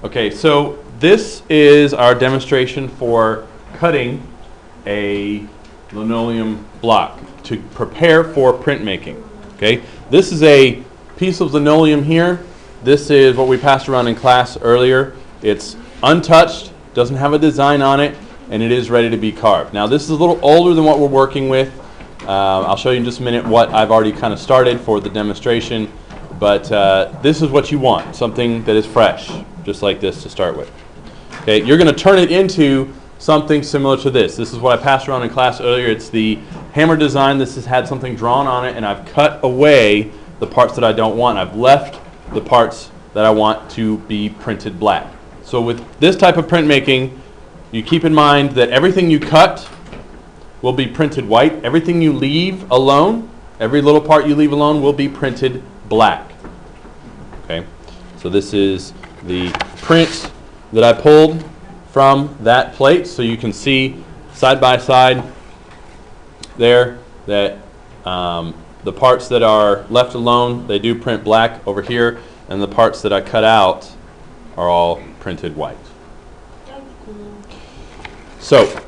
Okay, so this is our demonstration for cutting a linoleum block to prepare for printmaking. Okay, this is a piece of linoleum here. This is what we passed around in class earlier. It's untouched, doesn't have a design on it, and it is ready to be carved. Now this is a little older than what we're working with. I'll show you in just a minute what I've already kind of started for the demonstration, but this is what you want, something that is fresh, just like this to start with. Okay, you're going to turn it into something similar to this. This is what I passed around in class earlier. It's the hammer design. This has had something drawn on it, and I've cut away the parts that I don't want. I've left the parts that I want to be printed black. So with this type of printmaking, you keep in mind that everything you cut will be printed white. Everything you leave alone, every little part you leave alone, will be printed black. Okay, so this is the print that I pulled from that plate, so you can see side by side there that the parts that are left alone, they do print black over here, and the parts that I cut out are all printed white. So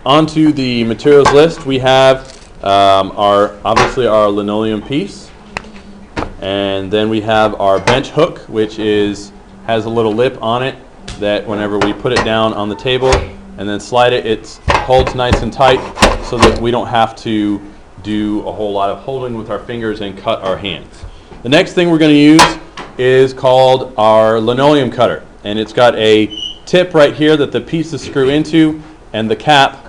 onto the materials list. We have obviously our linoleum piece, and then we have our bench hook, which has a little lip on it that whenever we put it down on the table and then slide it, it holds nice and tight so that we don't have to do a whole lot of holding with our fingers and cut our hands. The next thing we're going to use is called our linoleum cutter, and it's got a tip right here that the pieces screw into, and the cap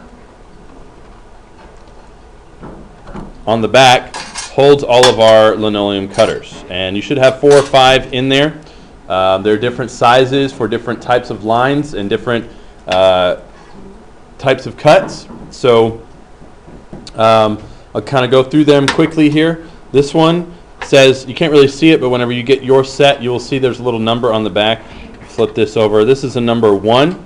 on the back holds all of our linoleum cutters, and you should have 4 or 5 in there. There are different sizes for different types of lines and different types of cuts. So I'll kind of go through them quickly here. This one says, you can't really see it, but whenever you get your set, you will see there's a little number on the back. Flip this over. This is a number 1.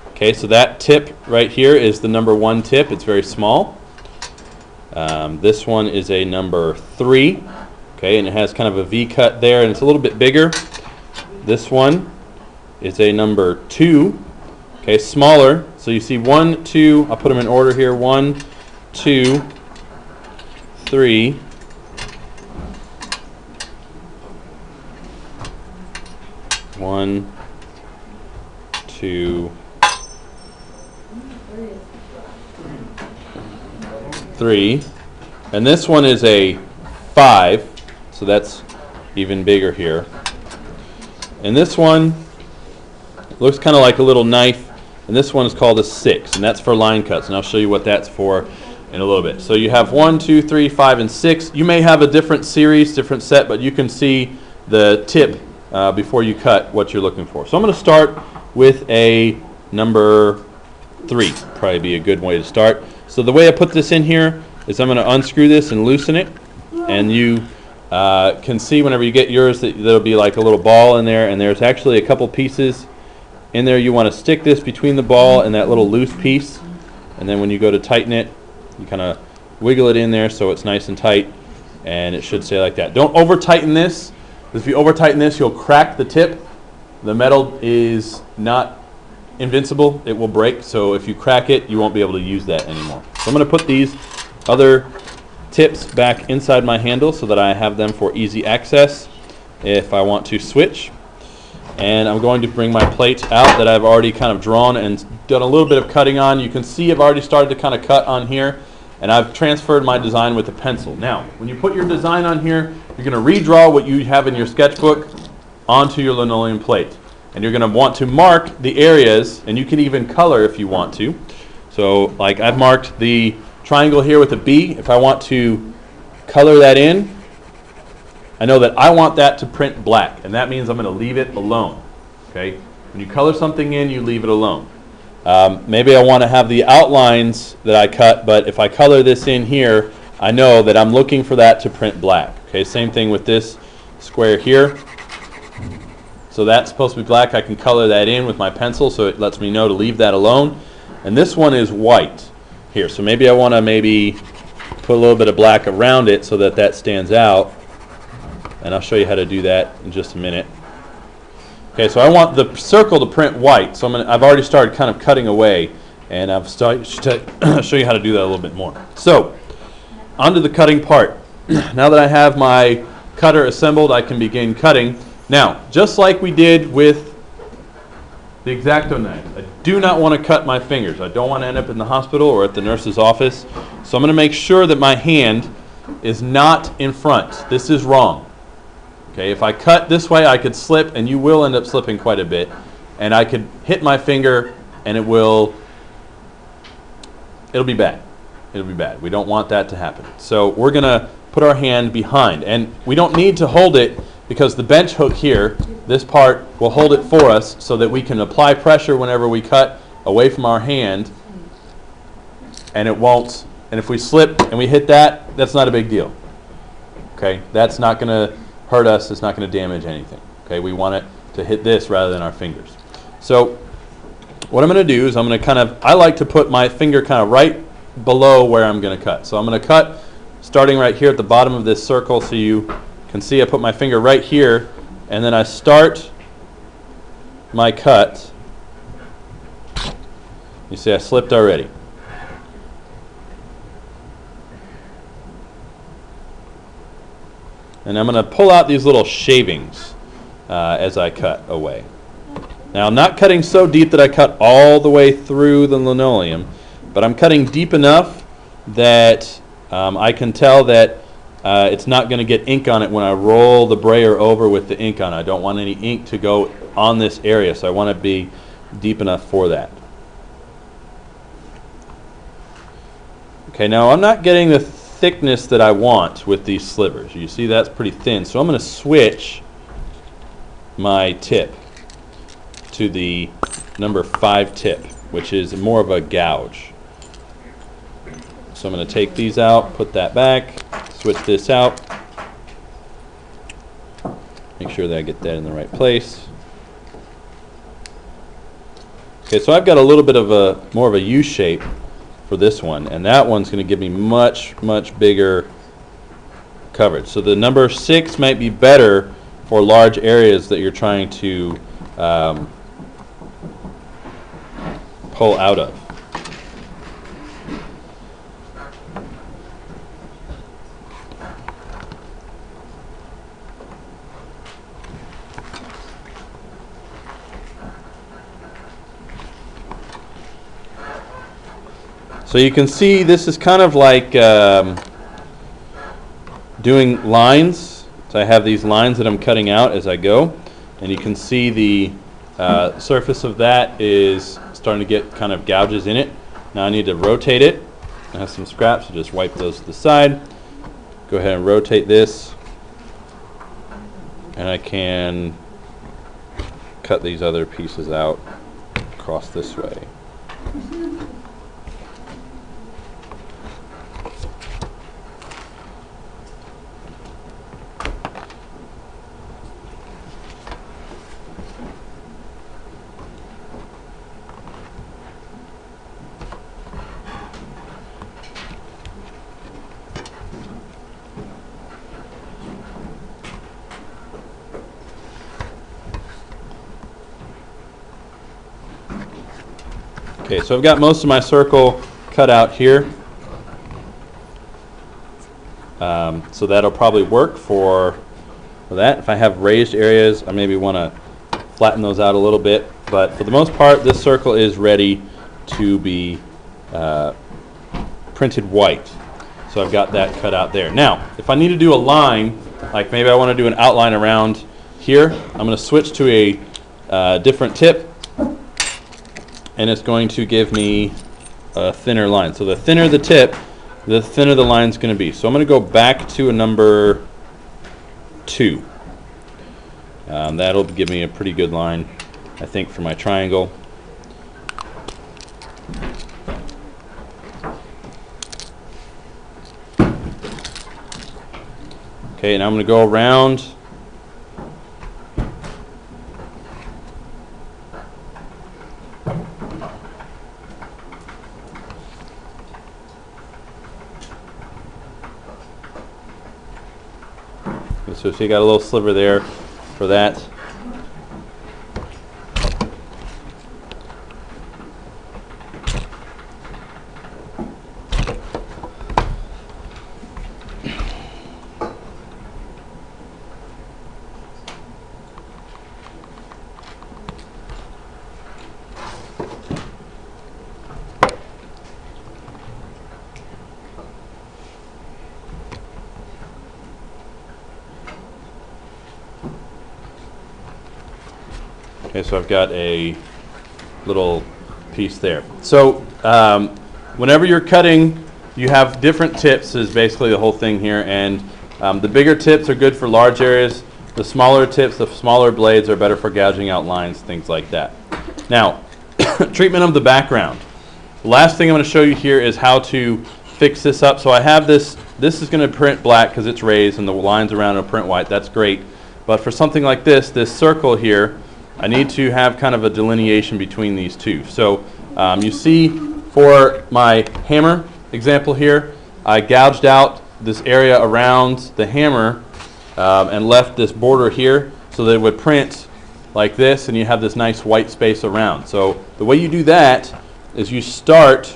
Okay, so that tip right here is the number 1 tip. It's very small. This one is a number 3. Okay, and it has kind of a V cut there, and it's a little bit bigger. This one is a number 2. Okay, smaller. So you see 1, 2. I'll put them in order here. 1, 2, 3. 1, 2, 3. And this one is a 5, so that's even bigger here. And this one looks kind of like a little knife, and this one is called a 6, and that's for line cuts, and I'll show you what that's for in a little bit. So you have 1, 2, 3, 5, and 6. You may have a different series, different set, but you can see the tip before you cut what you're looking for. So I'm going to start with a number 3. Probably be a good way to start. So the way I put this in here is I'm going to unscrew this and loosen it, and you can see whenever you get yours that there'll be like a little ball in there, and there's actually a couple pieces in there. You want to stick this between the ball and that little loose piece, and then when you go to tighten it, you kind of wiggle it in there so it's nice and tight, and it should stay like that. Don't over tighten this, because if you over tighten this, you'll crack the tip. The metal is not invincible, it will break, so if you crack it, you won't be able to use that anymore. So I'm going to put these other tips back inside my handle so that I have them for easy access if I want to switch. And I'm going to bring my plate out that I've already kind of drawn and done a little bit of cutting on. You can see I've already started to kind of cut on here, and I've transferred my design with a pencil. Now, when you put your design on here, you're going to redraw what you have in your sketchbook onto your linoleum plate. And you're going to want to mark the areas, and you can even color if you want to. So like I've marked the triangle here with a B. If I want to color that in, I know that I want that to print black, and that means I'm going to leave it alone. Okay? When you color something in, you leave it alone. Maybe I want to have the outlines that I cut, but if I color this in here, I know that I'm looking for that to print black. Okay, same thing with this square here. So that's supposed to be black. I can color that in with my pencil, so it lets me know to leave that alone. And this one is white here, so maybe I want to put a little bit of black around it so that that stands out. And I'll show you how to do that in just a minute. Okay, so I want the circle to print white, so I've already started kind of cutting away, and I've started to show you how to do that a little bit more. So, onto the cutting part. Now that I have my cutter assembled, I can begin cutting. Now, just like we did with the X-Acto knife, I do not want to cut my fingers. I don't want to end up in the hospital or at the nurse's office. So I'm going to make sure that my hand is not in front. This is wrong. Okay, if I cut this way, I could slip, and you will end up slipping quite a bit. And I could hit my finger, and it'll be bad. It'll be bad. We don't want that to happen. So we're going to put our hand behind. And we don't need to hold it because the bench hook here, this part, will hold it for us so that we can apply pressure whenever we cut away from our hand, and it won't. And if we slip and we hit that, that's not a big deal. Okay, that's not going to hurt us. It's not going to damage anything. Okay, we want it to hit this rather than our fingers. So what I'm going to do is I like to put my finger kind of right below where I'm going to cut. So I'm going to cut starting right here at the bottom of this circle, so you can see I put my finger right here, and then I start my cut. You see I slipped already. And I'm going to pull out these little shavings as I cut away. Now I'm not cutting so deep that I cut all the way through the linoleum, but I'm cutting deep enough that I can tell that it's not going to get ink on it when I roll the brayer over with the ink on it. I don't want any ink to go on this area, so I want to be deep enough for that. Okay, now I'm not getting the thickness that I want with these slivers. You see that's pretty thin, so I'm going to switch my tip to the number 5 tip, which is more of a gouge. So I'm going to take these out, put that back, switch this out, make sure that I get that in the right place. Okay, so I've got a little bit of more of a U shape for this one, and that one's going to give me much bigger coverage. So the number 6 might be better for large areas that you're trying to pull out of. So you can see this is kind of like doing lines. So I have these lines that I'm cutting out as I go, and you can see the surface of that is starting to get kind of gouges in it. Now I need to rotate it. I have some scraps, so just wipe those to the side. Go ahead and rotate this, and I can cut these other pieces out across this way. Okay, so I've got most of my circle cut out here. So that'll probably work for that. If I have raised areas, I maybe want to flatten those out a little bit. But for the most part, this circle is ready to be printed white. So I've got that cut out there. Now, if I need to do a line, like maybe I want to do an outline around here, I'm going to switch to a different tip. And it's going to give me a thinner line. So the thinner the tip, the thinner the line's going to be. So I'm going to go back to a number 2. That'll give me a pretty good line, I think, for my triangle. Okay, and I'm going to go around. So you got a little sliver there for that. Okay, so I've got a little piece there. So whenever you're cutting, you have different tips is basically the whole thing here, and the bigger tips are good for large areas. The smaller tips, the smaller blades are better for gouging out lines, things like that. Now, treatment of the background. The last thing I'm going to show you here is how to fix this up. So I have this is going to print black because it's raised and the lines around it will print white. That's great. But for something like this circle here, I need to have kind of a delineation between these two. So you see for my hammer example here, I gouged out this area around the hammer and left this border here so that it would print like this, and you have this nice white space around. So the way you do that is you start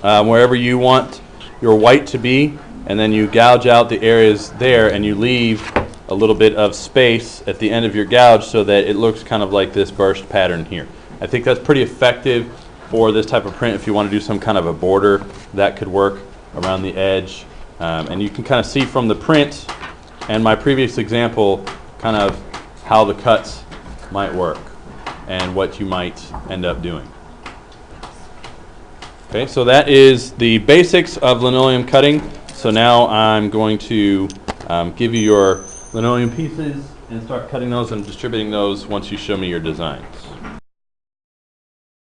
wherever you want your white to be, and then you gouge out the areas there, and you leave a little bit of space at the end of your gouge so that it looks kind of like this burst pattern here. I think that's pretty effective for this type of print. If you want to do some kind of a border, that could work around the edge. And you can kind of see from the print and my previous example kind of how the cuts might work and what you might end up doing. Okay, so that is the basics of linoleum cutting. So now I'm going to give you your linoleum pieces and start cutting those and distributing those once you show me your designs.